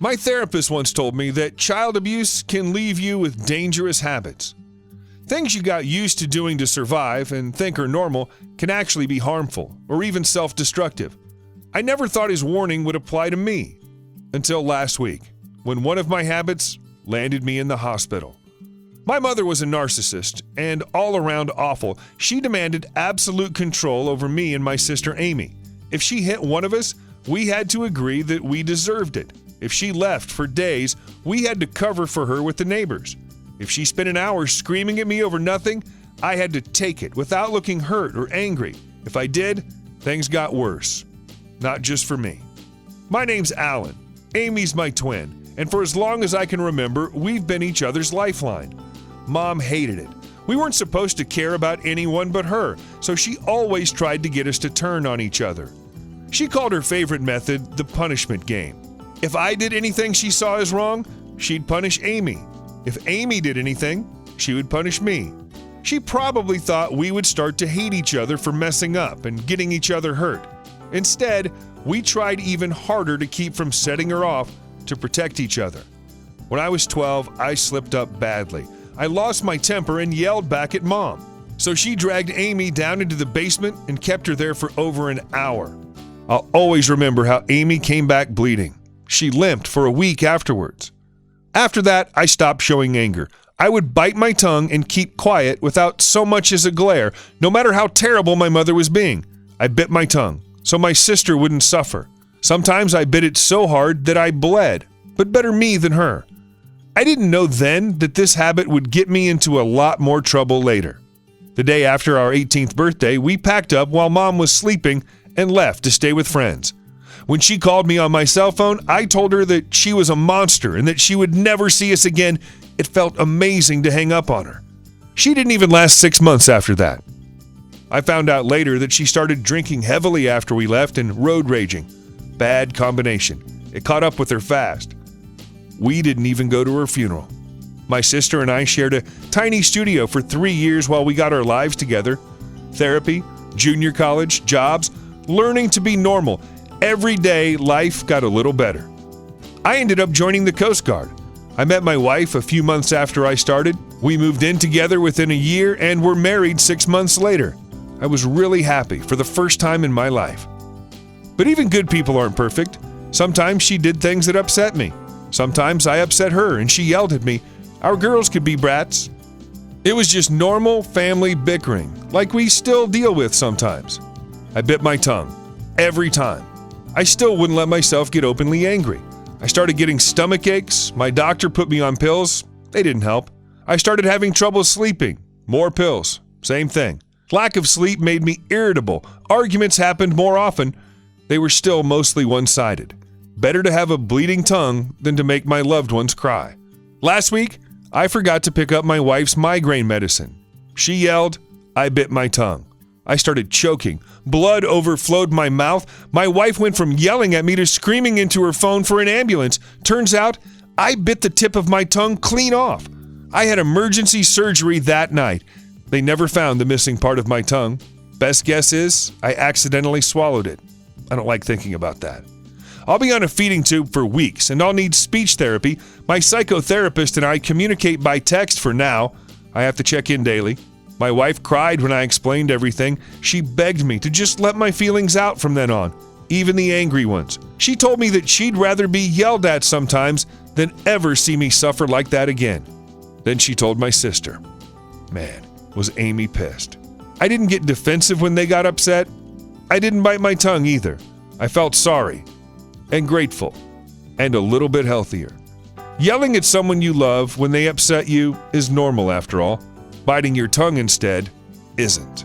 My therapist once told me that child abuse can leave you with dangerous habits. Things you got used to doing to survive and think are normal can actually be harmful or even self-destructive. I never thought his warning would apply to me until last week, when one of my habits landed me in the hospital. My mother was a narcissist and all around awful. She demanded absolute control over me and my sister Amy. If she hit one of us, we had to agree that we deserved it. If she left for days, we had to cover for her with the neighbors. If she spent an hour screaming at me over nothing, I had to take it without looking hurt or angry. If I did, things got worse. Not just for me. My name's Alan. Amy's my twin, and for as long as I can remember, we've been each other's lifeline. Mom hated it. We weren't supposed to care about anyone but her, so she always tried to get us to turn on each other. She called her favorite method the punishment game. If I did anything she saw as wrong, she'd punish Amy. If Amy did anything, she would punish me. She probably thought we would start to hate each other for messing up and getting each other hurt. Instead, we tried even harder to keep from setting her off to protect each other. When I was 12, I slipped up badly. I lost my temper and yelled back at Mom. So she dragged Amy down into the basement and kept her there for over an hour. I'll always remember how Amy came back bleeding. She limped for a week afterwards. After that, I stopped showing anger. I would bite my tongue and keep quiet without so much as a glare, no matter how terrible my mother was being. I bit my tongue so my sister wouldn't suffer. Sometimes I bit it so hard that I bled, but better me than her. I didn't know then that this habit would get me into a lot more trouble later. The day after our 18th birthday, we packed up while Mom was sleeping and left to stay with friends. When she called me on my cell phone, I told her that she was a monster and that she would never see us again. It felt amazing to hang up on her. She didn't even last 6 months after that. I found out later that she started drinking heavily after we left and road raging. Bad combination. It caught up with her fast. We didn't even go to her funeral. My sister and I shared a tiny studio for 3 years while we got our lives together. Therapy, junior college, jobs, learning to be normal. Every day, life got a little better. I ended up joining the Coast Guard. I met my wife a few months after I started. We moved in together within a year and were married 6 months later. I was really happy for the first time in my life. But even good people aren't perfect. Sometimes she did things that upset me. Sometimes I upset her and she yelled at me. Our girls could be brats. It was just normal family bickering, like we still deal with sometimes. I bit my tongue. Every time. I still wouldn't let myself get openly angry. I started getting stomach aches. My doctor put me on pills. They didn't help. I started having trouble sleeping. More pills. Same thing. Lack of sleep made me irritable. Arguments happened more often. They were still mostly one-sided. Better to have a bleeding tongue than to make my loved ones cry. Last week, I forgot to pick up my wife's migraine medicine. She yelled. I bit my tongue. I started choking. Blood overflowed my mouth. My wife went from yelling at me to screaming into her phone for an ambulance. Turns out, I bit the tip of my tongue clean off. I had emergency surgery that night. They never found the missing part of my tongue. Best guess is I accidentally swallowed it. I don't like thinking about that. I'll be on a feeding tube for weeks, and I'll need speech therapy. My psychotherapist and I communicate by text for now. I have to check in daily. My wife cried when I explained everything. She begged me to just let my feelings out from then on, even the angry ones. She told me that she'd rather be yelled at sometimes than ever see me suffer like that again. Then she told my sister. Man, was Amy pissed. I didn't get defensive when they got upset. I didn't bite my tongue either. I felt sorry and grateful and a little bit healthier. Yelling at someone you love when they upset you is normal after all. Biting your tongue instead isn't.